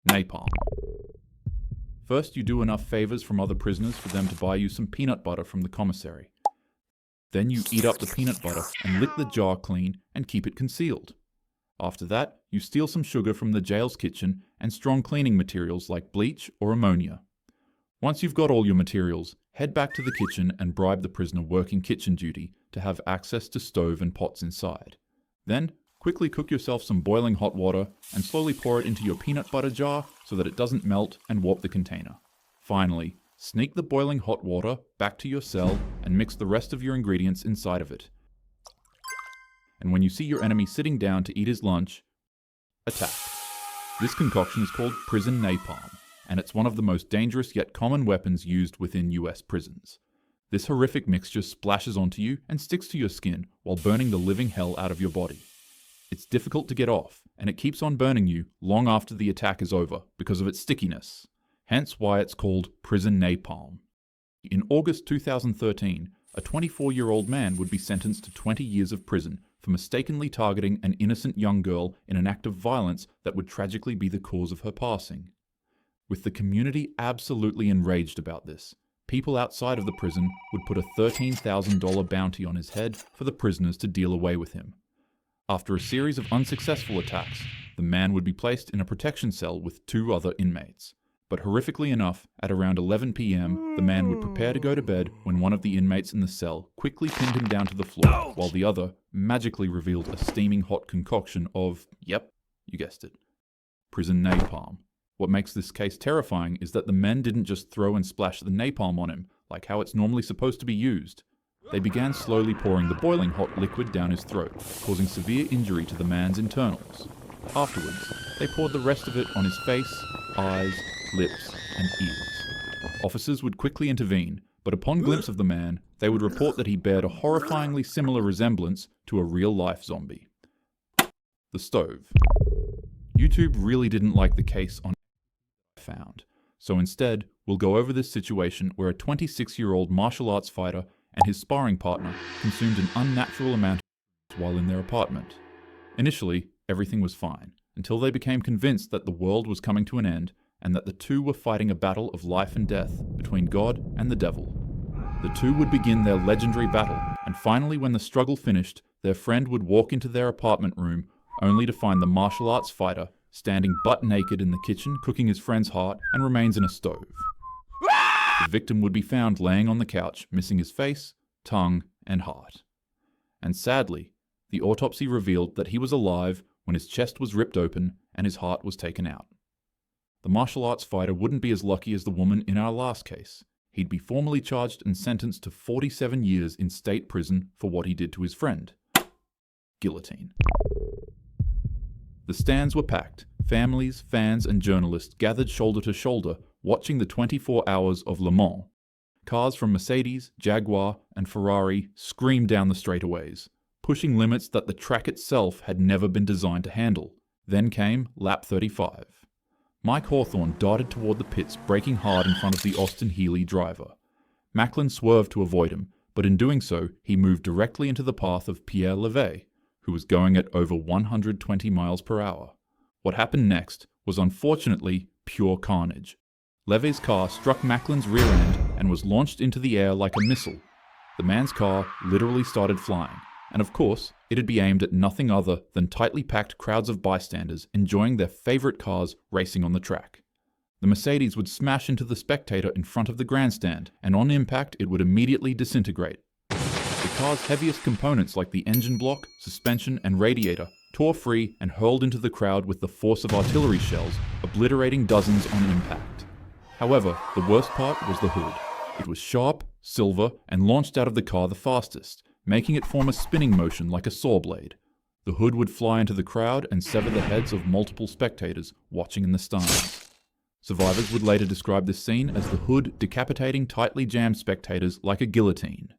Napalm. First, you do enough favors from other prisoners for them to buy you some peanut butter from the commissary. Then you eat up the peanut butter and lick the jar clean and keep it concealed. After that, you steal some sugar from the jail's kitchen and strong cleaning materials like bleach or ammonia. Once you've got all your materials, head back to the kitchen and bribe the prisoner working kitchen duty to have access to stove and pots inside. Then, quickly cook yourself some boiling hot water and slowly pour it into your peanut butter jar so that it doesn't melt and warp the container. Finally, sneak the boiling hot water back to your cell and mix the rest of your ingredients inside of it. And when you see your enemy sitting down to eat his lunch, attack. This concoction is called prison napalm, and it's one of the most dangerous yet common weapons used within US prisons. This horrific mixture splashes onto you and sticks to your skin while burning the living hell out of your body. It's difficult to get off, and it keeps on burning you long after the attack is over because of its stickiness. Hence why it's called prison napalm. In August 2013, a 24-year-old man would be sentenced to 20 years of prison for mistakenly targeting an innocent young girl in an act of violence that would tragically be the cause of her passing. With the community absolutely enraged about this, people outside of the prison would put a $13,000 bounty on his head for the prisoners to deal away with him. After a series of unsuccessful attacks, the man would be placed in a protection cell with 2 other inmates. But horrifically enough, at around 11 p.m, the man would prepare to go to bed when one of the inmates in the cell quickly pinned him down to the floor, while the other magically revealed a steaming hot concoction of, yep, you guessed it, prison napalm. What makes this case terrifying is that the men didn't just throw and splash the napalm on him, like how it's normally supposed to be used. They began slowly pouring the boiling hot liquid down his throat, causing severe injury to the man's internals. Afterwards, they poured the rest of it on his face, eyes, lips, and ears. Officers would quickly intervene, but upon glimpse of the man, they would report that he bared a horrifyingly similar resemblance to a real-life zombie. The stove. YouTube really didn't like the case on found, so instead, we'll go over this situation where a 26-year-old martial arts fighter and his sparring partner consumed an unnatural amount while in their apartment. Initially, everything was fine, until they became convinced that the world was coming to an end and that the two were fighting a battle of life and death between God and the devil. The two would begin their legendary battle, and finally when the struggle finished, their friend would walk into their apartment room only to find the martial arts fighter standing butt naked in the kitchen cooking his friend's heart and remains in a stove. The victim would be found laying on the couch, missing his face, tongue, and heart. And sadly, the autopsy revealed that he was alive when his chest was ripped open and his heart was taken out. The martial arts fighter wouldn't be as lucky as the woman in our last case. He'd be formally charged and sentenced to 47 years in state prison for what he did to his friend. Guillotine. The stands were packed. Families, fans, and journalists gathered shoulder to shoulder, watching the 24 hours of Le Mans. Cars from Mercedes, Jaguar, and Ferrari screamed down the straightaways, pushing limits that the track itself had never been designed to handle. Then came lap 35. Mike Hawthorne darted toward the pits, braking hard in front of the Austin Healey driver. Macklin swerved to avoid him, but in doing so, he moved directly into the path of Pierre Lathe, who was going at over 120 miles per hour. What happened next was unfortunately pure carnage. Lathe's car struck Macklin's rear end and was launched into the air like a missile. The man's car literally started flying, and of course, it'd be aimed at nothing other than tightly packed crowds of bystanders enjoying their favorite cars racing on the track. The Mercedes would smash into the spectator in front of the grandstand, and on impact it would immediately disintegrate. The car's heaviest components like the engine block, suspension, and radiator tore free and hurled into the crowd with the force of artillery shells, obliterating dozens on impact. However, the worst part was the hood. It was sharp, silver, and launched out of the car the fastest, making it form a spinning motion like a saw blade. The hood would fly into the crowd and sever the heads of multiple spectators watching in the stands. Survivors would later describe this scene as the hood decapitating tightly jammed spectators like a guillotine.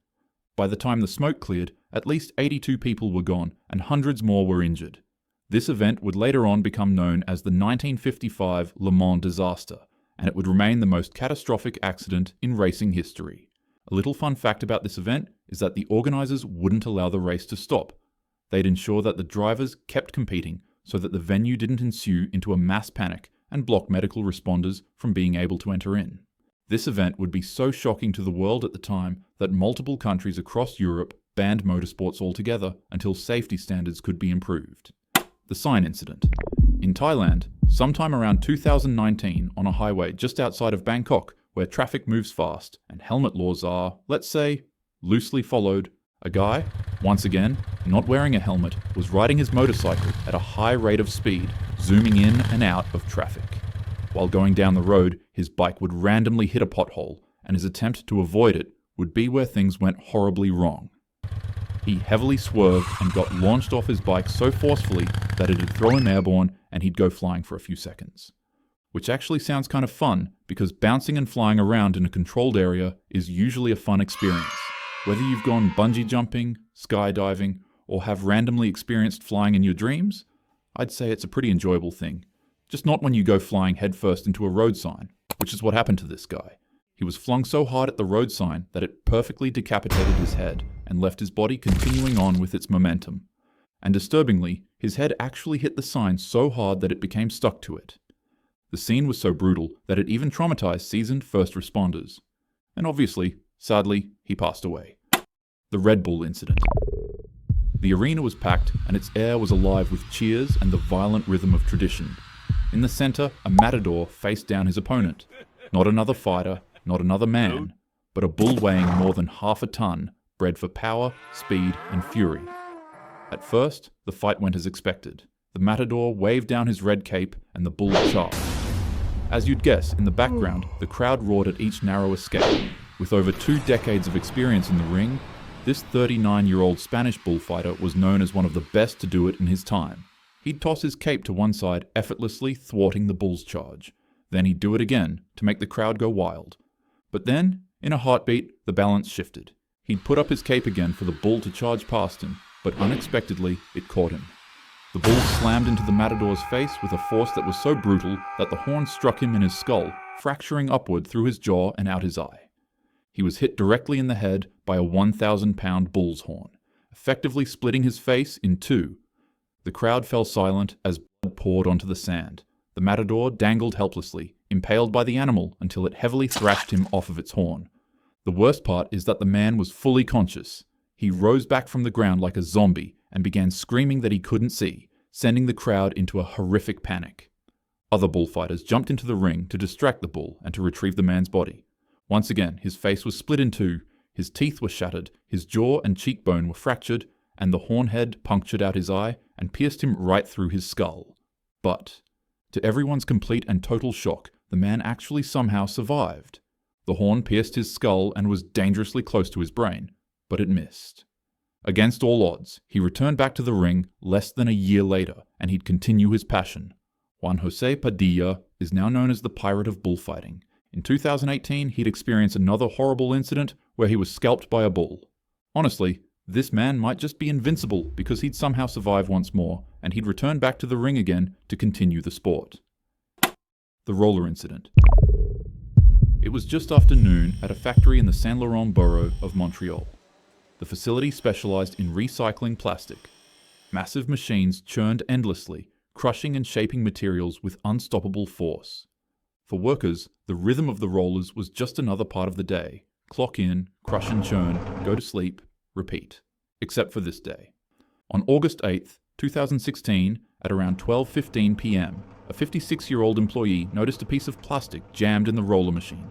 By the time the smoke cleared, at least 82 people were gone and hundreds more were injured. This event would later on become known as the 1955 Le Mans disaster, and it would remain the most catastrophic accident in racing history. A little fun fact about this event is that the organizers wouldn't allow the race to stop. They'd ensure that the drivers kept competing so that the venue didn't ensue into a mass panic and block medical responders from being able to enter in. This event would be so shocking to the world at the time that multiple countries across Europe banned motorsports altogether until safety standards could be improved. The sign incident. In Thailand, sometime around 2019, on a highway just outside of Bangkok, where traffic moves fast and helmet laws are, let's say, loosely followed, a guy, once again, not wearing a helmet, was riding his motorcycle at a high rate of speed, zooming in and out of traffic. While going down the road, his bike would randomly hit a pothole, and his attempt to avoid it would be where things went horribly wrong. He heavily swerved and got launched off his bike so forcefully that it'd throw him airborne and he'd go flying for a few seconds. Which actually sounds kind of fun, because bouncing and flying around in a controlled area is usually a fun experience. Whether you've gone bungee jumping, skydiving, or have randomly experienced flying in your dreams, I'd say it's a pretty enjoyable thing. Just not when you go flying headfirst into a road sign, which is what happened to this guy. He was flung so hard at the road sign that it perfectly decapitated his head and left his body continuing on with its momentum. And disturbingly, his head actually hit the sign so hard that it became stuck to it. The scene was so brutal that it even traumatized seasoned first responders. And obviously, sadly, he passed away. The Red Bull incident. The arena was packed and its air was alive with cheers and the violent rhythm of tradition. In the center, a matador faced down his opponent. Not another fighter, not another man, but a bull weighing more than half a ton, bred for power, speed, and fury. At first, the fight went as expected. The matador waved down his red cape and the bull charged. As you'd guess, in the background, the crowd roared at each narrow escape. With over 2 decades of experience in the ring, this 39-year-old Spanish bullfighter was known as one of the best to do it in his time. He'd toss his cape to one side, effortlessly thwarting the bull's charge. Then he'd do it again, to make the crowd go wild. But then, in a heartbeat, the balance shifted. He'd put up his cape again for the bull to charge past him, but unexpectedly, it caught him. The bull slammed into the matador's face with a force that was so brutal that the horn struck him in his skull, fracturing upward through his jaw and out his eye. He was hit directly in the head by a 1,000-pound bull's horn, effectively splitting his face in two. The crowd fell silent as blood poured onto the sand. The matador dangled helplessly, impaled by the animal until it heavily thrashed him off of its horn. The worst part is that the man was fully conscious. He rose back from the ground like a zombie and began screaming that he couldn't see, sending the crowd into a horrific panic. Other bullfighters jumped into the ring to distract the bull and to retrieve the man's body. Once again, his face was split in two, his teeth were shattered, his jaw and cheekbone were fractured, and the horn head punctured out his eye and pierced him right through his skull. But, to everyone's complete and total shock, the man actually somehow survived. The horn pierced his skull and was dangerously close to his brain, but it missed. Against all odds, he returned back to the ring less than a year later, and he'd continue his passion. Juan José Padilla is now known as the Pirate of Bullfighting. In 2018, he'd experienced another horrible incident where he was scalped by a bull. Honestly, this man might just be invincible because he'd somehow survive once more, and he'd return back to the ring again to continue the sport. The roller incident. It was just after noon at a factory in the Saint Laurent borough of Montreal. The facility specialized in recycling plastic. Massive machines churned endlessly, crushing and shaping materials with unstoppable force. For workers, the rhythm of the rollers was just another part of the day. Clock in, crush and churn, go to sleep, repeat. Except for this day. On August 8th, 2016, at around 12:15 p.m., a 56-year-old employee noticed a piece of plastic jammed in the roller machine.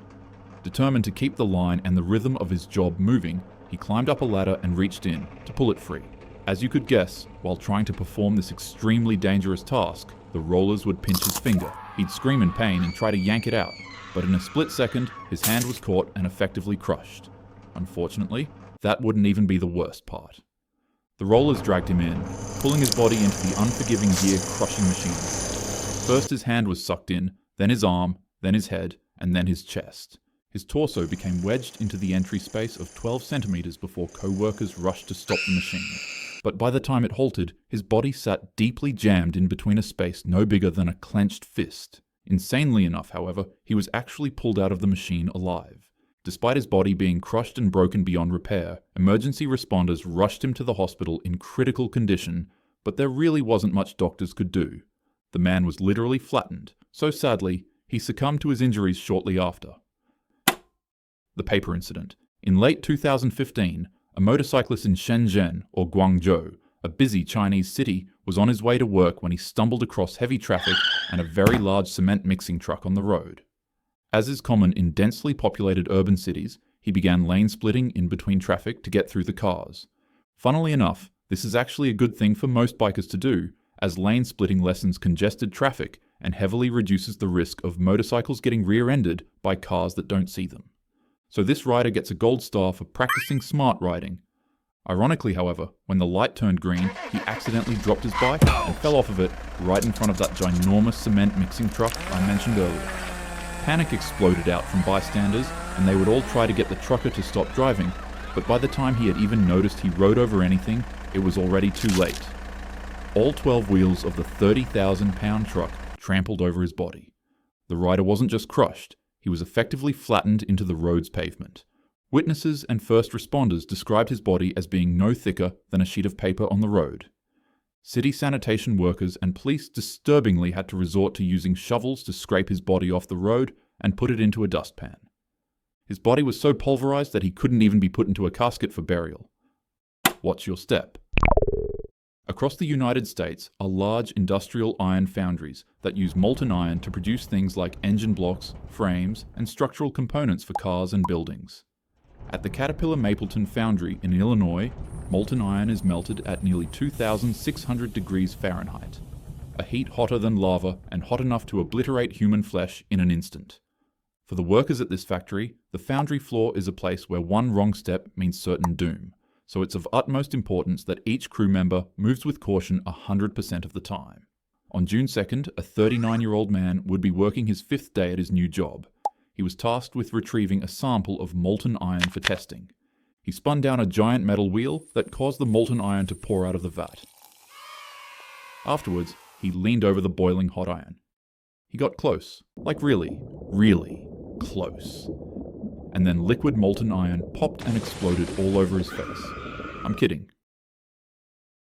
Determined to keep the line and the rhythm of his job moving, he climbed up a ladder and reached in to pull it free. As you could guess, while trying to perform this extremely dangerous task, the rollers would pinch his finger. He'd scream in pain and try to yank it out, but in a split second, his hand was caught and effectively crushed. Unfortunately, that wouldn't even be the worst part. The rollers dragged him in, pulling his body into the unforgiving gear-crushing machine. First his hand was sucked in, then his arm, then his head, and then his chest. His torso became wedged into the entry space of 12 centimeters before co-workers rushed to stop the machine. But by the time it halted, his body sat deeply jammed in between a space no bigger than a clenched fist. Insanely enough, however, he was actually pulled out of the machine alive. Despite his body being crushed and broken beyond repair, emergency responders rushed him to the hospital in critical condition, but there really wasn't much doctors could do. The man was literally flattened, so sadly, he succumbed to his injuries shortly after. The paper incident. In late 2015, a motorcyclist in Shenzhen, or Guangzhou, a busy Chinese city, was on his way to work when he stumbled across heavy traffic and a very large cement mixing truck on the road. As is common in densely populated urban cities, he began lane splitting in between traffic to get through the cars. Funnily enough, this is actually a good thing for most bikers to do, as lane splitting lessens congested traffic and heavily reduces the risk of motorcycles getting rear-ended by cars that don't see them. So this rider gets a gold star for practicing smart riding. Ironically, however, when the light turned green, he accidentally dropped his bike and fell off of it right in front of that ginormous cement mixing truck I mentioned earlier. Panic exploded out from bystanders, and they would all try to get the trucker to stop driving, but by the time he had even noticed he rode over anything, it was already too late. All 12 wheels of the 30,000-pound truck trampled over his body. The rider wasn't just crushed, he was effectively flattened into the road's pavement. Witnesses and first responders described his body as being no thicker than a sheet of paper on the road. City sanitation workers and police disturbingly had to resort to using shovels to scrape his body off the road and put it into a dustpan. His body was so pulverized that he couldn't even be put into a casket for burial. Watch your step. Across the United States are large industrial iron foundries that use molten iron to produce things like engine blocks, frames, and structural components for cars and buildings. At the Caterpillar Mapleton foundry in Illinois, molten iron is melted at nearly 2,600 degrees Fahrenheit, a heat hotter than lava and hot enough to obliterate human flesh in an instant. For the workers at this factory, the foundry floor is a place where one wrong step means certain doom, so it's of utmost importance that each crew member moves with caution 100% of the time. On June 2nd, a 39-year-old man would be working his 5th day at his new job. He was tasked with retrieving a sample of molten iron for testing. He spun down a giant metal wheel that caused the molten iron to pour out of the vat. Afterwards, he leaned over the boiling hot iron. He got close, like really, really close. And then liquid molten iron popped and exploded all over his face. I'm kidding.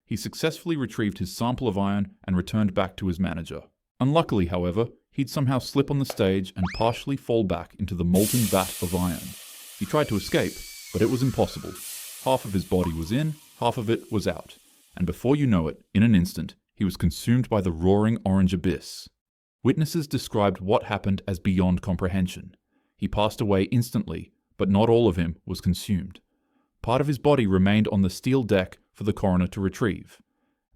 He successfully retrieved his sample of iron and returned back to his manager. Unluckily, however, he'd somehow slip on the stage and partially fall back into the molten vat of iron. He tried to escape, but it was impossible. Half of his body was in, half of it was out. And before you know it, in an instant, he was consumed by the roaring orange abyss. Witnesses described what happened as beyond comprehension. He passed away instantly, but not all of him was consumed. Part of his body remained on the steel deck for the coroner to retrieve.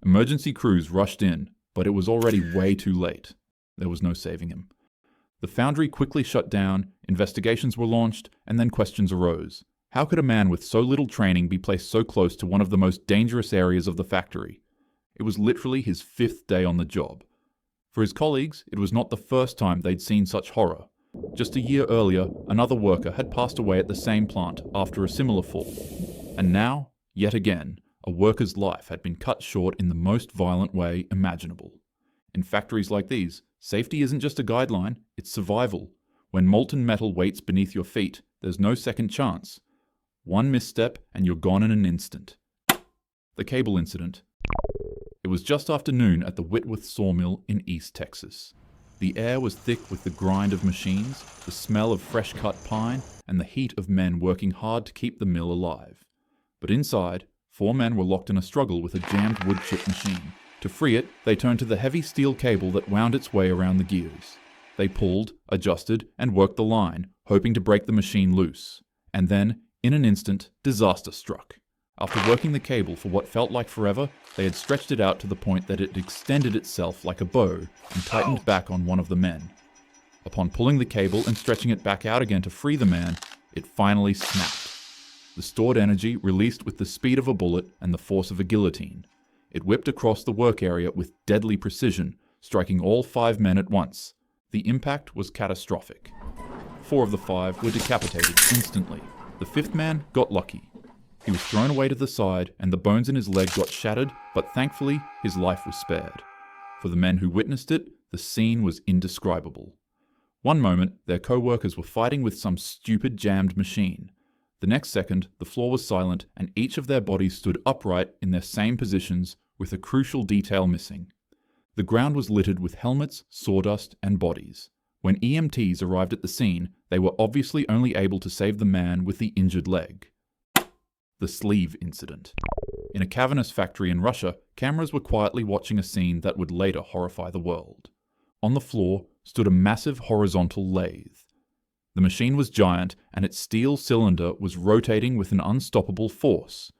Emergency crews rushed in, but it was already way too late. There was no saving him. The foundry quickly shut down, investigations were launched, and then questions arose. How could a man with so little training be placed so close to one of the most dangerous areas of the factory? It was literally his 5th day on the job. For his colleagues, it was not the first time they'd seen such horror. Just a year earlier, another worker had passed away at the same plant after a similar fall. And now, yet again, a worker's life had been cut short in the most violent way imaginable. In factories like these, safety isn't just a guideline, it's survival. When molten metal waits beneath your feet, there's no second chance. One misstep and you're gone in an instant. The cable incident. It was just after noon at the Whitworth Sawmill in East Texas. The air was thick with the grind of machines, the smell of fresh-cut pine, and the heat of men working hard to keep the mill alive. But inside, 4 men were locked in a struggle with a jammed wood chip machine. To free it, they turned to the heavy steel cable that wound its way around the gears. They pulled, adjusted, and worked the line, hoping to break the machine loose. And then, in an instant, disaster struck. After working the cable for what felt like forever, they had stretched it out to the point that it extended itself like a bow and tightened back on one of the men. Upon pulling the cable and stretching it back out again to free the man, it finally snapped. The stored energy released with the speed of a bullet and the force of a guillotine. It whipped across the work area with deadly precision, striking all 5 men at once. The impact was catastrophic. 4 of the 5 were decapitated instantly. The 5th man got lucky. He was thrown away to the side, and the bones in his leg got shattered, but thankfully, his life was spared. For the men who witnessed it, the scene was indescribable. One moment, their co-workers were fighting with some stupid jammed machine. The next second, the floor was silent, and each of their bodies stood upright in their same positions, with a crucial detail missing. The ground was littered with helmets, sawdust, and bodies. When EMTs arrived at the scene, they were obviously only able to save the man with the injured leg. The sleeve incident. In a cavernous factory in Russia, cameras were quietly watching a scene that would later horrify the world. On the floor stood a massive horizontal lathe. The machine was giant, and its steel cylinder was rotating with an unstoppable force.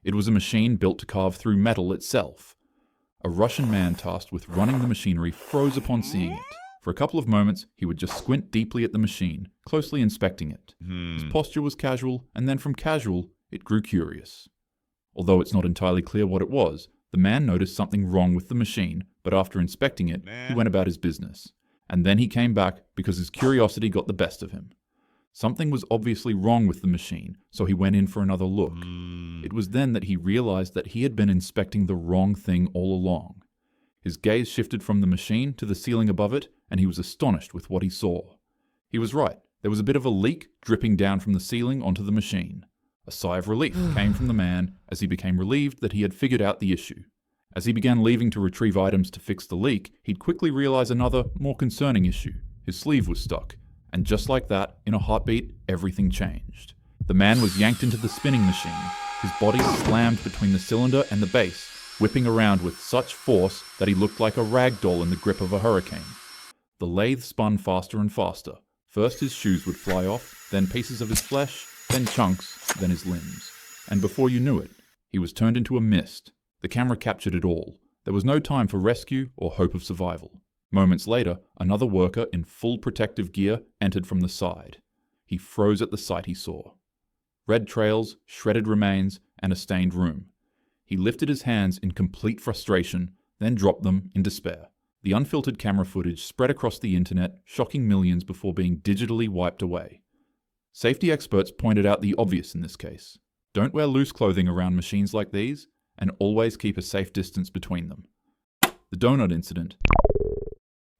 It was a machine built to carve through metal itself. A Russian man tasked with running the machinery froze upon seeing it. For a couple of moments, he would just squint deeply at the machine, closely inspecting it. His posture was casual, and then from casual, it grew curious. Although it's not entirely clear what it was, the man noticed something wrong with the machine, but after inspecting it, he went about his business. And then he came back because his curiosity got the best of him. Something was obviously wrong with the machine, so he went in for another look. It was then that he realized that he had been inspecting the wrong thing all along. His gaze shifted from the machine to the ceiling above it, and he was astonished with what he saw. He was right. There was a bit of a leak dripping down from the ceiling onto the machine. A sigh of relief came from the man as he became relieved that he had figured out the issue. As he began leaving to retrieve items to fix the leak, he'd quickly realize another, more concerning issue. His sleeve was stuck. And just like that, in a heartbeat, everything changed. The man was yanked into the spinning machine. His body slammed between the cylinder and the base, whipping around with such force that he looked like a rag doll in the grip of a hurricane. The lathe spun faster and faster. First his shoes would fly off, then pieces of his flesh, then chunks, then his limbs. And before you knew it, he was turned into a mist. The camera captured it all. There was no time for rescue or hope of survival. Moments later, another worker in full protective gear entered from the side. He froze at the sight he saw. Red trails, shredded remains, and a stained room. He lifted his hands in complete frustration, then dropped them in despair. The unfiltered camera footage spread across the internet, shocking millions before being digitally wiped away. Safety experts pointed out the obvious in this case. Don't wear loose clothing around machines like these, and always keep a safe distance between them. The Doughnut incident.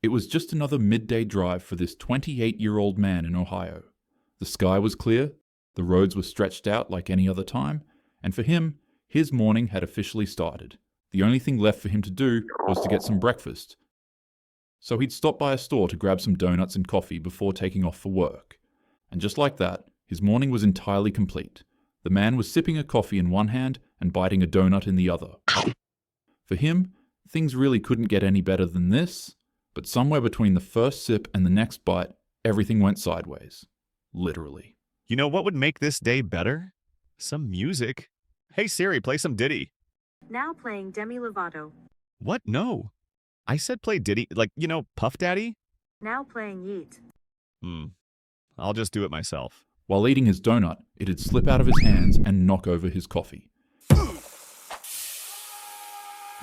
It was just another midday drive for this 28-year-old man in Ohio. The sky was clear, the roads were stretched out like any other time, and for him, his morning had officially started. The only thing left for him to do was to get some breakfast. So he'd stop by a store to grab some donuts and coffee before taking off for work. And just like that, his morning was entirely complete. The man was sipping a coffee in one hand and biting a donut in the other. For him, things really couldn't get any better than this, but somewhere between the first sip and the next bite, everything went sideways. Literally. You know what would make this day better? Some music. Hey Siri, play some Diddy. Now playing Demi Lovato. What? No. I said play Diddy, like, Puff Daddy? Now playing Yeet. I'll just do it myself. While eating his donut, it'd slip out of his hands and knock over his coffee.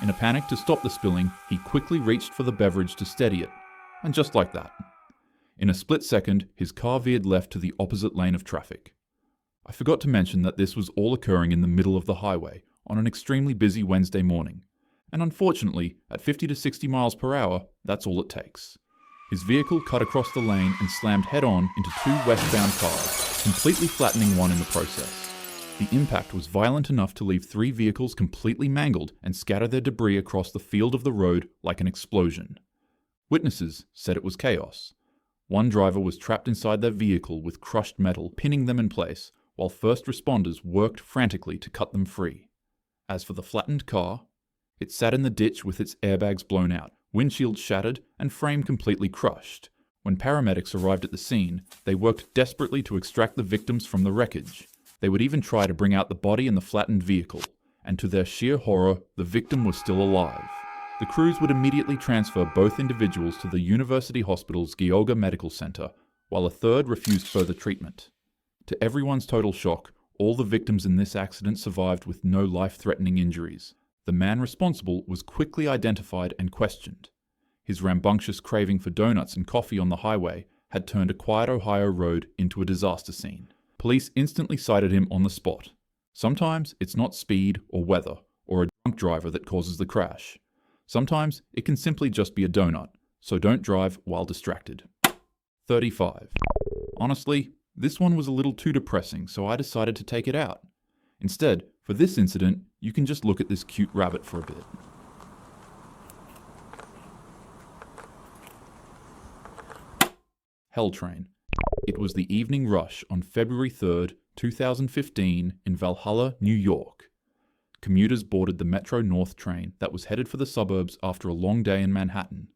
In a panic to stop the spilling, he quickly reached for the beverage to steady it. And just like that. In a split second, his car veered left to the opposite lane of traffic. I forgot to mention that this was all occurring in the middle of the highway, on an extremely busy Wednesday morning. And unfortunately, at 50 to 60 miles per hour, that's all it takes. His vehicle cut across the lane and slammed head-on into two westbound cars, completely flattening one in the process. The impact was violent enough to leave 3 vehicles completely mangled and scatter their debris across the field of the road like an explosion. Witnesses said it was chaos. One driver was trapped inside their vehicle with crushed metal pinning them in place, while first responders worked frantically to cut them free. As for the flattened car, it sat in the ditch with its airbags blown out, windshield shattered, and frame completely crushed. When paramedics arrived at the scene, they worked desperately to extract the victims from the wreckage. They would even try to bring out the body in the flattened vehicle, and to their sheer horror, the victim was still alive. The crews would immediately transfer both individuals to the University Hospital's Geauga Medical Center, while a third refused further treatment. To everyone's total shock, all the victims in this accident survived with no life-threatening injuries. The man responsible was quickly identified and questioned. His rambunctious craving for donuts and coffee on the highway had turned a quiet Ohio road into a disaster scene. Police instantly cited him on the spot. Sometimes it's not speed or weather or a drunk driver that causes the crash. Sometimes it can simply just be a donut, so don't drive while distracted. 35. Honestly, this one was a little too depressing, so I decided to take it out. Instead, for this incident, you can just look at this cute rabbit for a bit. Hell Train. It was the evening rush on February 3rd, 2015 in Valhalla, New York. Commuters boarded the Metro North train that was headed for the suburbs after a long day in Manhattan.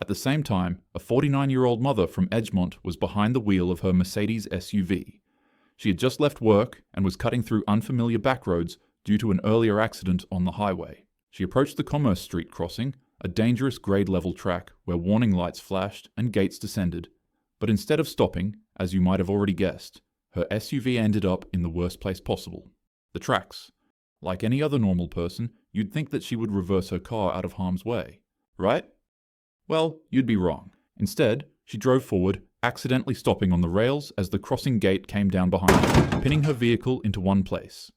At the same time, a 49-year-old mother from Edgemont was behind the wheel of her Mercedes SUV. She had just left work and was cutting through unfamiliar backroads due to an earlier accident on the highway. She approached the Commerce Street crossing, a dangerous grade-level track where warning lights flashed and gates descended. But instead of stopping, as you might have already guessed, her SUV ended up in the worst place possible, the tracks. Like any other normal person, you'd think that she would reverse her car out of harm's way, right? Well, you'd be wrong. Instead, she drove forward, accidentally stopping on the rails as the crossing gate came down behind her, pinning her vehicle into one place.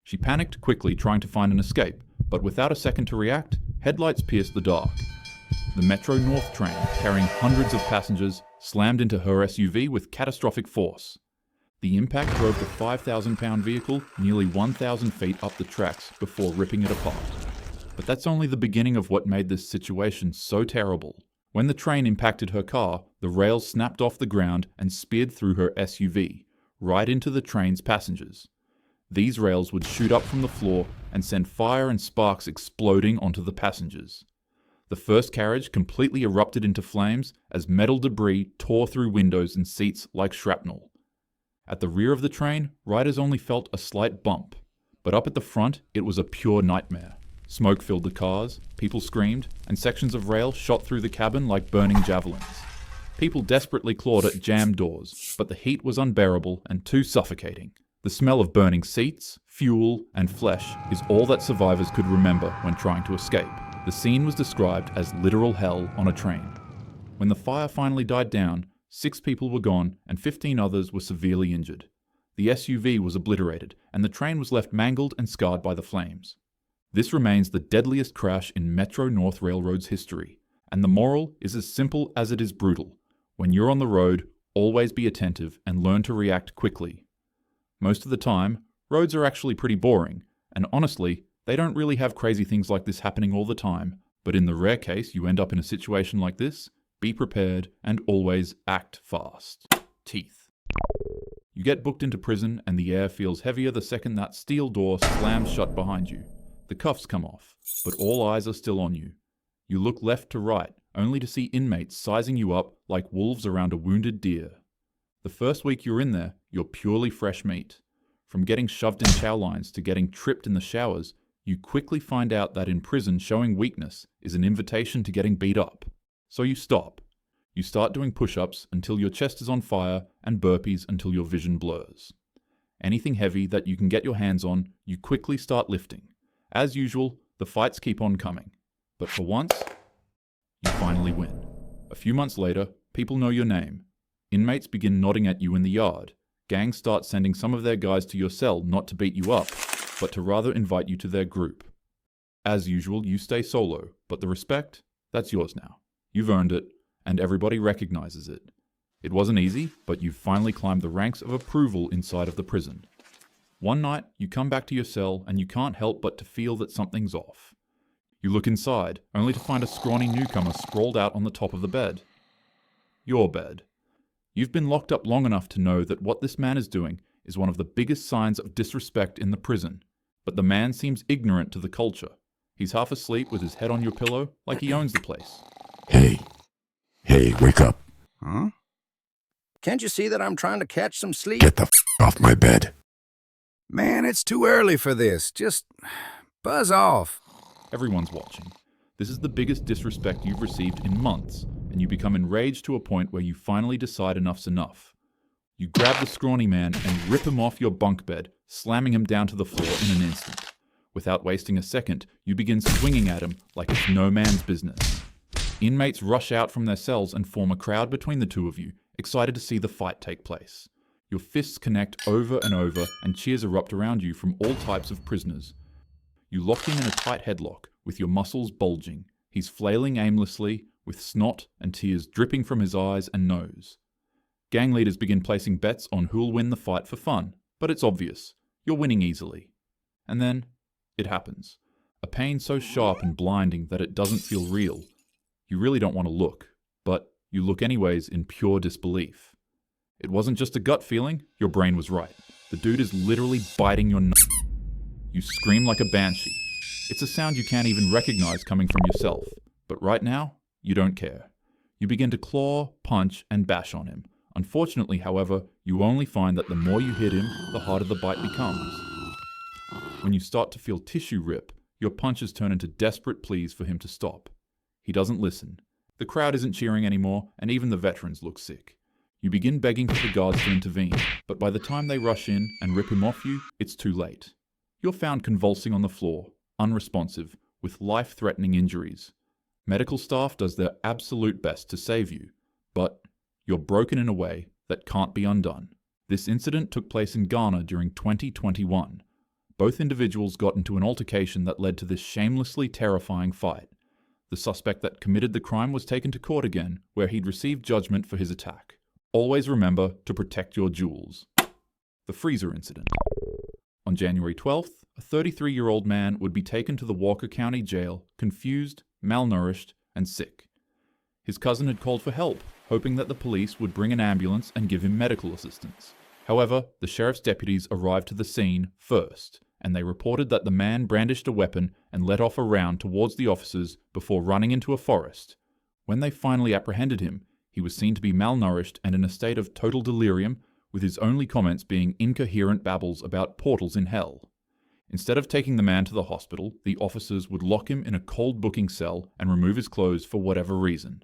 She panicked quickly trying to find an escape, but without a second to react, headlights pierced the dark. The Metro North train, carrying hundreds of passengers, slammed into her SUV with catastrophic force. The impact drove the 5,000-pound vehicle nearly 1,000 feet up the tracks before ripping it apart. But that's only the beginning of what made this situation so terrible. When the train impacted her car, the rails snapped off the ground and speared through her SUV, right into the train's passengers. These rails would shoot up from the floor and send fire and sparks exploding onto the passengers. The first carriage completely erupted into flames as metal debris tore through windows and seats like shrapnel. At the rear of the train, riders only felt a slight bump, but up at the front, it was a pure nightmare. Smoke filled the cars, people screamed, and sections of rail shot through the cabin like burning javelins. People desperately clawed at jammed doors, but the heat was unbearable and too suffocating. The smell of burning seats, fuel, and flesh is all that survivors could remember when trying to escape. The scene was described as literal hell on a train. When the fire finally died down, 6 people were gone and 15 others were severely injured. The SUV was obliterated, and the train was left mangled and scarred by the flames. This remains the deadliest crash in Metro North Railroad's history, and the moral is as simple as it is brutal. When you're on the road, always be attentive and learn to react quickly. Most of the time, roads are actually pretty boring, and honestly, they don't really have crazy things like this happening all the time, but in the rare case you end up in a situation like this, be prepared and always act fast. Teeth. You get booked into prison and the air feels heavier the second that steel door slams shut behind you. The cuffs come off, but all eyes are still on you. You look left to right, only to see inmates sizing you up like wolves around a wounded deer. The first week you're in there, you're purely fresh meat. From getting shoved in chow lines to getting tripped in the showers, you quickly find out that in prison showing weakness is an invitation to getting beat up. So you stop. You start doing push-ups until your chest is on fire and burpees until your vision blurs. Anything heavy that you can get your hands on, you quickly start lifting. As usual, the fights keep on coming. But for once, you finally win. A few months later, people know your name. Inmates begin nodding at you in the yard. Gangs start sending some of their guys to your cell not to beat you up, but to rather invite you to their group. As usual, you stay solo, but the respect, that's yours now. You've earned it, and everybody recognizes it. It wasn't easy, but you've finally climbed the ranks of approval inside of the prison. One night, you come back to your cell and you can't help but to feel that something's off. You look inside, only to find a scrawny newcomer sprawled out on the top of the bed. Your bed. You've been locked up long enough to know that what this man is doing is one of the biggest signs of disrespect in the prison, but the man seems ignorant to the culture. He's half asleep with his head on your pillow like he owns the place. Hey, wake up. Huh? Can't you see that I'm trying to catch some sleep? Get the off my bed. Man, it's too early for this. Just buzz off. Everyone's watching. This is the biggest disrespect you've received in months, and you become enraged to a point where you finally decide enough's enough. You grab the scrawny man and rip him off your bunk bed, slamming him down to the floor in an instant. Without wasting a second, you begin swinging at him like it's no man's business. Inmates rush out from their cells and form a crowd between the two of you, excited to see the fight take place. Your fists connect over and over, and cheers erupt around you from all types of prisoners. You lock him in a tight headlock, with your muscles bulging. He's flailing aimlessly, with snot and tears dripping from his eyes and nose. Gang leaders begin placing bets on who'll win the fight for fun, but it's obvious. You're winning easily. And then, it happens. A pain so sharp and blinding that it doesn't feel real. You really don't want to look, but You look anyways in pure disbelief. It wasn't just a gut feeling, your brain was right. The dude is literally biting your nut. You scream like a banshee. It's a sound you can't even recognize coming from yourself. But right now, you don't care. You begin to claw, punch, and bash on him. Unfortunately, however, you only find that the more you hit him, the harder the bite becomes. When you start to feel tissue rip, your punches turn into desperate pleas for him to stop. He doesn't listen. The crowd isn't cheering anymore, and even the veterans look sick. You begin begging for the guards to intervene, but by the time they rush in and rip him off you, it's too late. You're found convulsing on the floor, unresponsive, with life-threatening injuries. Medical staff does their absolute best to save you, but you're broken in a way that can't be undone. This incident took place in Ghana during 2021. Both individuals got into an altercation that led to this shamelessly terrifying fight. The suspect that committed the crime was taken to court again, where he'd received judgment for his attack. Always remember to protect your jewels. The freezer incident. On January 12th, a 33-year-old man would be taken to the Walker County Jail, confused, malnourished, and sick. His cousin had called for help, hoping that the police would bring an ambulance and give him medical assistance. However, the sheriff's deputies arrived to the scene first, and they reported that the man brandished a weapon and let off a round towards the officers before running into a forest. When they finally apprehended him, he was seen to be malnourished and in a state of total delirium, with his only comments being incoherent babbles about portals in hell. Instead of taking the man to the hospital, the officers would lock him in a cold booking cell and remove his clothes for whatever reason.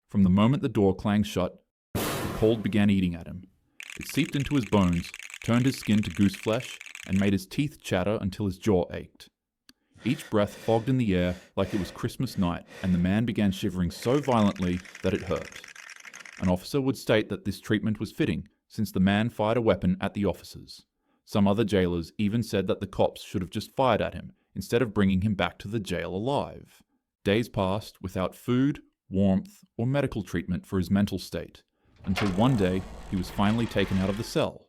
From the moment the door clanged shut, the cold began eating at him. It seeped into his bones, turned his skin to goose flesh, and made his teeth chatter until his jaw ached. Each breath fogged in the air like it was Christmas night, and the man began shivering so violently that it hurt. An officer would state that this treatment was fitting, since the man fired a weapon at the officers. Some other jailers even said that the cops should have just fired at him, instead of bringing him back to the jail alive. Days passed without food, warmth, or medical treatment for his mental state, until one day he was finally taken out of the cell.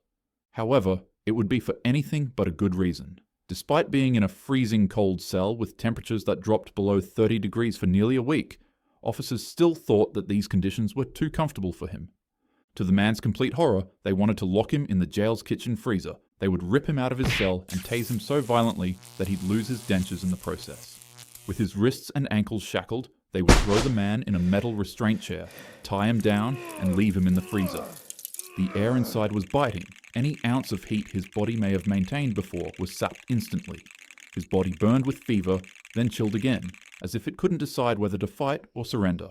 However, it would be for anything but a good reason. Despite being in a freezing cold cell with temperatures that dropped below 30 degrees for nearly a week, officers still thought that these conditions were too comfortable for him. To the man's complete horror, they wanted to lock him in the jail's kitchen freezer. They would rip him out of his cell and tase him so violently that he'd lose his dentures in the process. With his wrists and ankles shackled, they would throw the man in a metal restraint chair, tie him down, and leave him in the freezer. The air inside was biting. Any ounce of heat his body may have maintained before was sapped instantly. His body burned with fever, then chilled again, as if it couldn't decide whether to fight or surrender.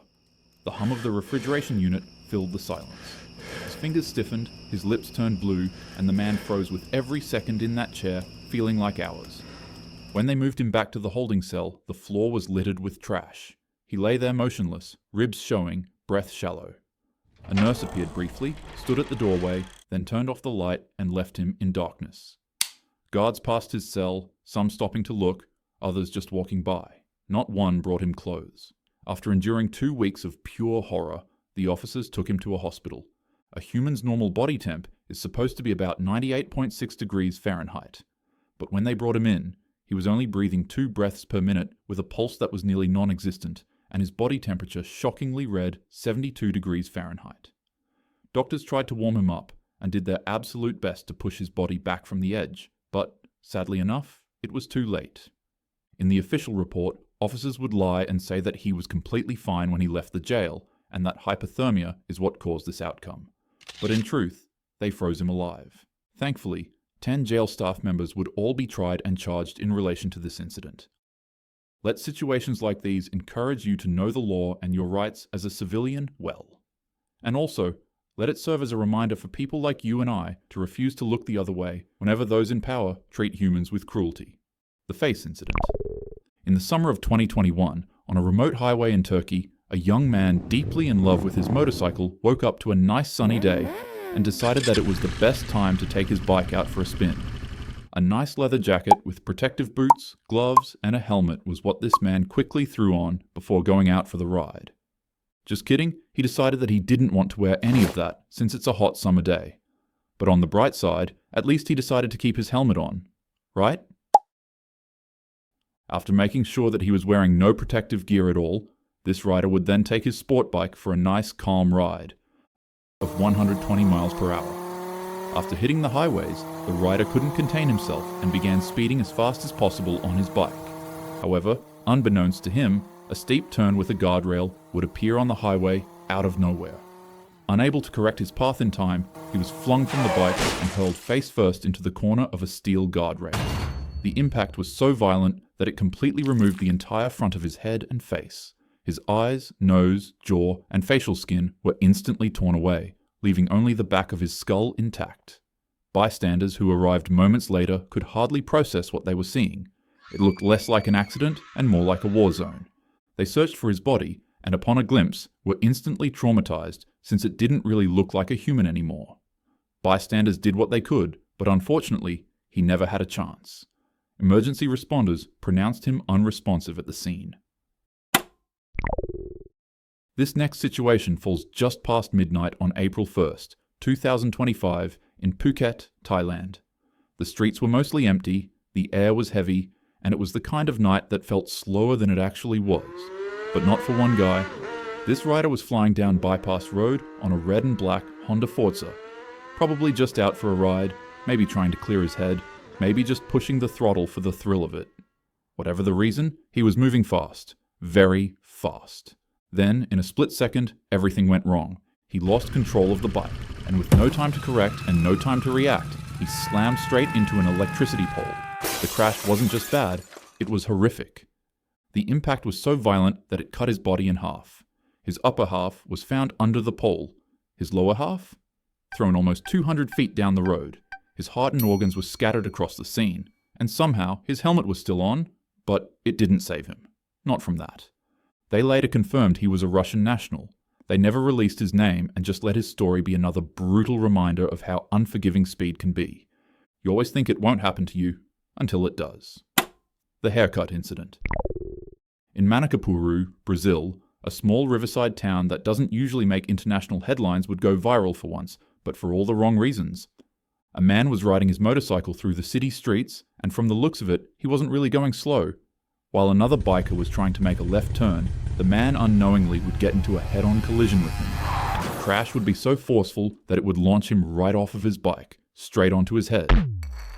The hum of the refrigeration unit filled the silence. His fingers stiffened, his lips turned blue, and the man froze with every second in that chair, feeling like hours. When they moved him back to the holding cell, the floor was littered with trash. He lay there motionless, ribs showing, breath shallow. A nurse appeared briefly, stood at the doorway, then turned off the light and left him in darkness. Guards passed his cell, some stopping to look, others just walking by. Not one brought him clothes. After enduring 2 weeks of pure horror, the officers took him to a hospital. A human's normal body temp is supposed to be about 98.6 degrees Fahrenheit. But when they brought him in, he was only breathing 2 breaths per minute with a pulse that was nearly non-existent, and his body temperature shockingly read 72 degrees Fahrenheit. Doctors tried to warm him up and did their absolute best to push his body back from the edge, but, sadly enough, it was too late. In the official report, officers would lie and say that he was completely fine when he left the jail, and that hypothermia is what caused this outcome. But in truth, they froze him alive. Thankfully, 10 jail staff members would all be tried and charged in relation to this incident. Let situations like these encourage you to know the law and your rights as a civilian well. And also, let it serve as a reminder for people like you and I to refuse to look the other way whenever those in power treat humans with cruelty. The face incident. In the summer of 2021, on a remote highway in Turkey, a young man deeply in love with his motorcycle woke up to a nice sunny day and decided that it was the best time to take his bike out for a spin. A nice leather jacket with protective boots, gloves, and a helmet was what this man quickly threw on before going out for the ride. Just kidding, he decided that he didn't want to wear any of that since it's a hot summer day. But on the bright side, at least he decided to keep his helmet on, right? After making sure that he was wearing no protective gear at all, This rider would then take his sport bike for a nice calm ride of 120 miles per hour. After hitting the highways, the rider couldn't contain himself and began speeding as fast as possible on his bike. However, unbeknownst to him, a steep turn with a guardrail would appear on the highway out of nowhere. Unable to correct his path in time, he was flung from the bike and hurled face first into the corner of a steel guardrail. The impact was so violent that it completely removed the entire front of his head and face. His eyes, nose, jaw, and facial skin were instantly torn away, leaving only the back of his skull intact. Bystanders who arrived moments later could hardly process what they were seeing. It looked less like an accident and more like a war zone. They searched for his body, and upon a glimpse, were instantly traumatized since it didn't really look like a human anymore. Bystanders did what they could, but unfortunately, he never had a chance. Emergency responders pronounced him unresponsive at the scene. This next situation falls just past midnight on April 1st, 2025, in Phuket, Thailand. The streets were mostly empty, the air was heavy, and it was the kind of night that felt slower than it actually was. But not for one guy. This rider was flying down Bypass Road on a red and black Honda Forza, probably just out for a ride, maybe trying to clear his head, maybe just pushing the throttle for the thrill of it. Whatever the reason, he was moving fast, very fast. Then, in a split second, everything went wrong. He lost control of the bike, and with no time to correct and no time to react, he slammed straight into an electricity pole. The crash wasn't just bad, it was horrific. The impact was so violent that it cut his body in half. His upper half was found under the pole. His lower half? Thrown almost 200 feet down the road. His heart and organs were scattered across the scene, and somehow his helmet was still on, but it didn't save him. Not from that. They later confirmed he was a Russian national. They never released his name and just let his story be another brutal reminder of how unforgiving speed can be. You always think it won't happen to you, until it does. The haircut incident. In Manacapuru, Brazil, a small riverside town that doesn't usually make international headlines would go viral for once, but for all the wrong reasons. A man was riding his motorcycle through the city streets, and from the looks of it, he wasn't really going slow. While another biker was trying to make a left turn, the man unknowingly would get into a head-on collision with him. The crash would be so forceful that it would launch him right off of his bike, straight onto his head.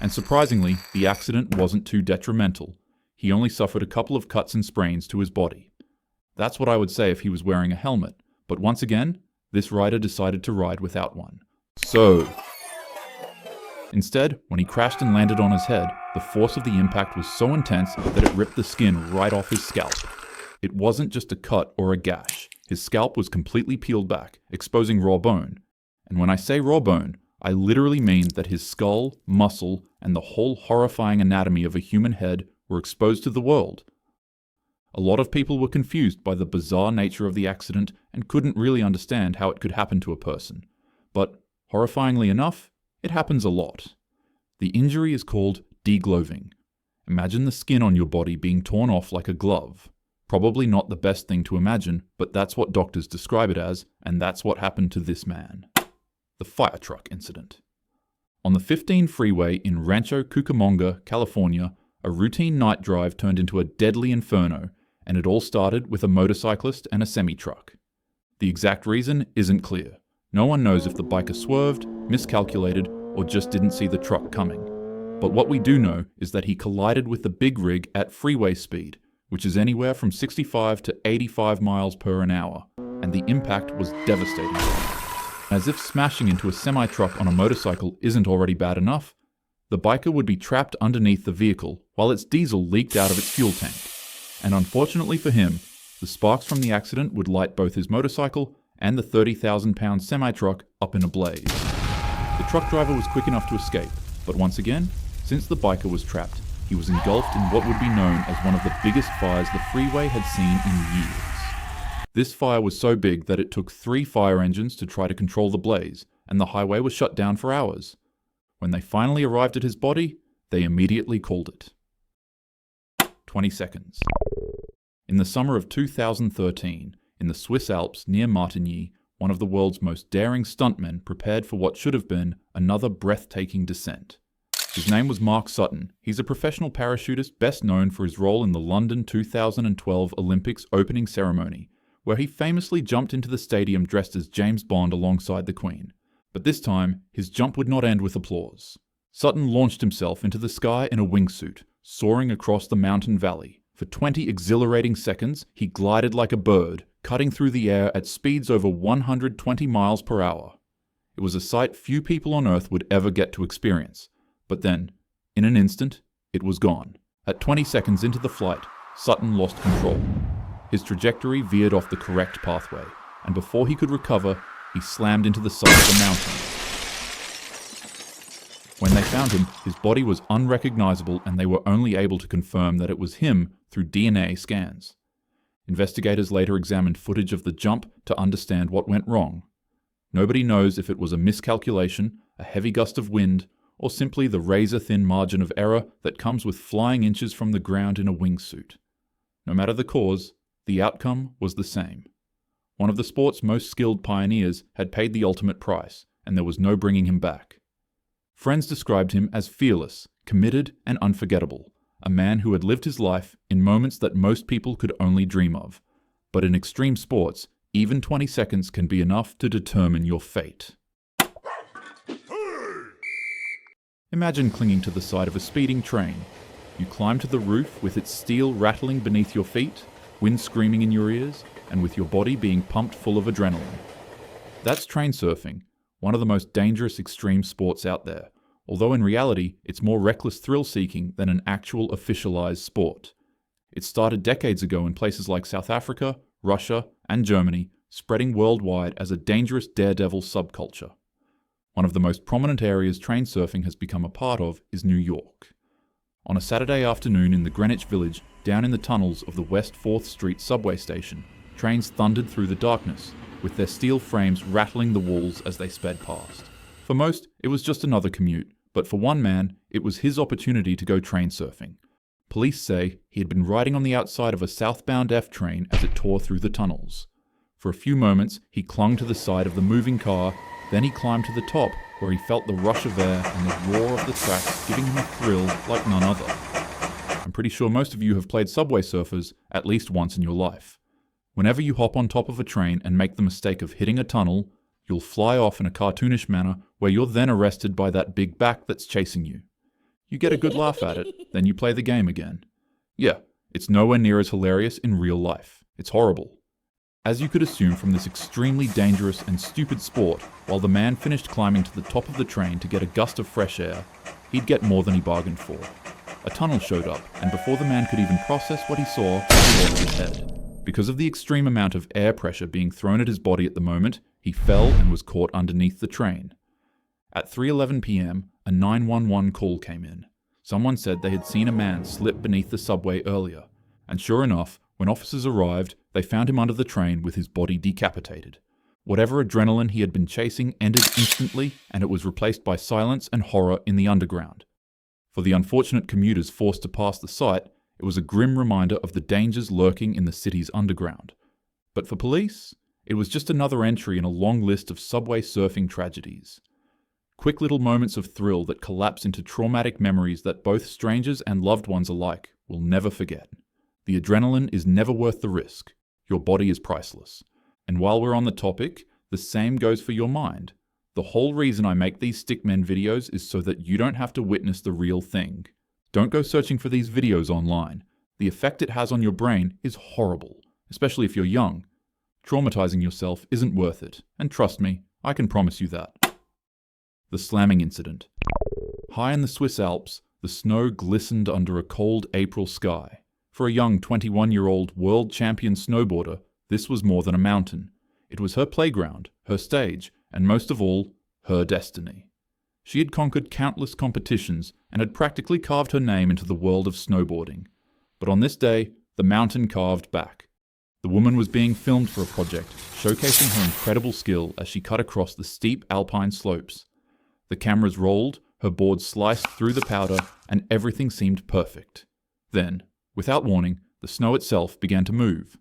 And surprisingly, the accident wasn't too detrimental. He only suffered a couple of cuts and sprains to his body. That's what I would say if he was wearing a helmet, but once again, this rider decided to ride without one. Instead, when he crashed and landed on his head, the force of the impact was so intense that it ripped the skin right off his scalp. It wasn't just a cut or a gash. His scalp was completely peeled back, exposing raw bone. And when I say raw bone, I literally mean that his skull, muscle, and the whole horrifying anatomy of a human head were exposed to the world. A lot of people were confused by the bizarre nature of the accident and couldn't really understand how it could happen to a person. But, horrifyingly enough, it happens a lot. The injury is called degloving. Imagine the skin on your body being torn off like a glove. Probably not the best thing to imagine, but that's what doctors describe it as, and that's what happened to this man. The Firetruck incident. On the 15 freeway in Rancho Cucamonga, California, a routine night drive turned into a deadly inferno, and it all started with a motorcyclist and a semi-truck. The exact reason isn't clear. No one knows if the biker swerved, miscalculated, or just didn't see the truck coming. But what we do know is that he collided with the big rig at freeway speed, which is anywhere from 65 to 85 miles per an hour, and the impact was devastating. As if smashing into a semi-truck on a motorcycle isn't already bad enough, the biker would be trapped underneath the vehicle while its diesel leaked out of its fuel tank. And unfortunately for him, the sparks from the accident would light both his motorcycle and the 30,000-pound semi-truck up in a blaze. The truck driver was quick enough to escape, but once again, since the biker was trapped, he was engulfed in what would be known as one of the biggest fires the freeway had seen in years. This fire was so big that it took 3 fire engines to try to control the blaze, and the highway was shut down for hours. When they finally arrived at his body, they immediately called it. 20 seconds. In the summer of 2013, in the Swiss Alps near Martigny, one of the world's most daring stuntmen prepared for what should have been another breathtaking descent. His name was Mark Sutton. He's a professional parachutist best known for his role in the London 2012 Olympics opening ceremony, where he famously jumped into the stadium dressed as James Bond alongside the Queen. But this time, his jump would not end with applause. Sutton launched himself into the sky in a wingsuit, soaring across the mountain valley. For 20 exhilarating seconds, he glided like a bird, cutting through the air at speeds over 120 miles per hour. It was a sight few people on Earth would ever get to experience. But then, in an instant, it was gone. At 20 seconds into the flight, Sutton lost control. His trajectory veered off the correct pathway, and before he could recover, he slammed into the side of the mountain. When they found him, his body was unrecognizable and they were only able to confirm that it was him through DNA scans. Investigators later examined footage of the jump to understand what went wrong. Nobody knows if it was a miscalculation, a heavy gust of wind, or simply the razor-thin margin of error that comes with flying inches from the ground in a wingsuit. No matter the cause, the outcome was the same. One of the sport's most skilled pioneers had paid the ultimate price, and there was no bringing him back. Friends described him as fearless, committed, and unforgettable, a man who had lived his life in moments that most people could only dream of. But in extreme sports, even 20 seconds can be enough to determine your fate. Imagine clinging to the side of a speeding train. You climb to the roof with its steel rattling beneath your feet, wind screaming in your ears, and with your body being pumped full of adrenaline. That's train surfing, one of the most dangerous extreme sports out there, although in reality it's more reckless thrill-seeking than an actual officialized sport. It started decades ago in places like South Africa, Russia, and Germany, spreading worldwide as a dangerous daredevil subculture. One of the most prominent areas train surfing has become a part of is New York. On a Saturday afternoon in the Greenwich Village, down in the tunnels of the West 4th Street subway station, trains thundered through the darkness, with their steel frames rattling the walls as they sped past. For most, it was just another commute, but for one man, it was his opportunity to go train surfing. Police say he had been riding on the outside of a southbound F train as it tore through the tunnels. For a few moments, he clung to the side of the moving car, then he climbed to the top, where he felt the rush of air and the roar of the tracks giving him a thrill like none other. I'm pretty sure most of you have played Subway Surfers at least once in your life. Whenever you hop on top of a train and make the mistake of hitting a tunnel, you'll fly off in a cartoonish manner where you're then arrested by that big back that's chasing you. You get a good laugh at it, then you play the game again. Yeah, it's nowhere near as hilarious in real life. It's horrible. As you could assume from this extremely dangerous and stupid sport, while the man finished climbing to the top of the train to get a gust of fresh air, he'd get more than he bargained for. A tunnel showed up, and before the man could even process what he saw, he lost his head. Because of the extreme amount of air pressure being thrown at his body at the moment, he fell and was caught underneath the train. At 3:11 p.m., a 911 call came in. Someone said they had seen a man slip beneath the subway earlier, and sure enough, when officers arrived, they found him under the train with his body decapitated. Whatever adrenaline he had been chasing ended instantly, and it was replaced by silence and horror in the underground. For the unfortunate commuters forced to pass the site, it was a grim reminder of the dangers lurking in the city's underground. But for police, it was just another entry in a long list of subway surfing tragedies. Quick little moments of thrill that collapse into traumatic memories that both strangers and loved ones alike will never forget. The adrenaline is never worth the risk. Your body is priceless. And while we're on the topic, the same goes for your mind. The whole reason I make these Stickmen videos is so that you don't have to witness the real thing. Don't go searching for these videos online. The effect it has on your brain is horrible, especially if you're young. Traumatizing yourself isn't worth it, and trust me, I can promise you that. The slamming incident. High in the Swiss Alps, the snow glistened under a cold April sky. For a young 21-year-old world champion snowboarder, this was more than a mountain. It was her playground, her stage, and most of all, her destiny. She had conquered countless competitions and had practically carved her name into the world of snowboarding. But on this day, the mountain carved back. The woman was being filmed for a project, showcasing her incredible skill as she cut across the steep alpine slopes. The cameras rolled, her board sliced through the powder, and everything seemed perfect. Then, without warning, the snow itself began to move.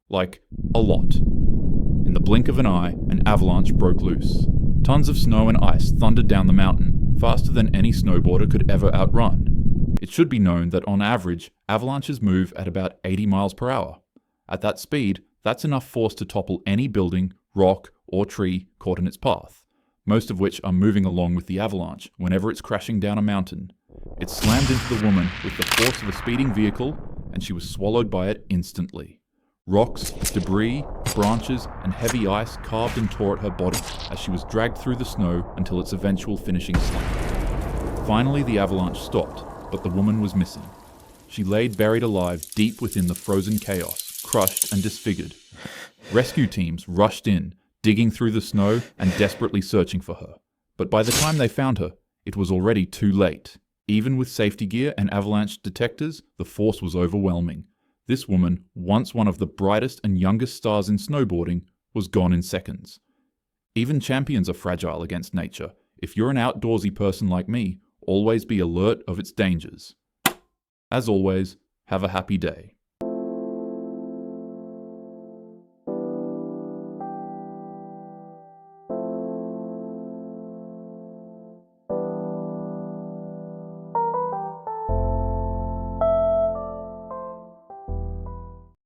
Like, a lot. In the blink of an eye, an avalanche broke loose. Tons of snow and ice thundered down the mountain, faster than any snowboarder could ever outrun. It should be known that on average, avalanches move at about 80 miles per hour. At that speed, That's enough force to topple any building, rock, or tree caught in its path, most of which are moving along with the avalanche whenever it's crashing down a mountain. It slammed into the woman with the force of a speeding vehicle, and she was swallowed by it instantly. Rocks, debris, branches, and heavy ice carved and tore at her body as she was dragged through the snow until its eventual finishing slam. Finally, the avalanche stopped, but the woman was missing. She laid buried alive deep within the frozen chaos, crushed and disfigured. Rescue teams rushed in, digging through the snow and desperately searching for her. But by the time they found her, it was already too late. Even with safety gear and avalanche detectors, the force was overwhelming. This woman, once one of the brightest and youngest stars in snowboarding, was gone in seconds. Even champions are fragile against nature. If you're an outdoorsy person like me, always be alert of its dangers. As always, have a happy day.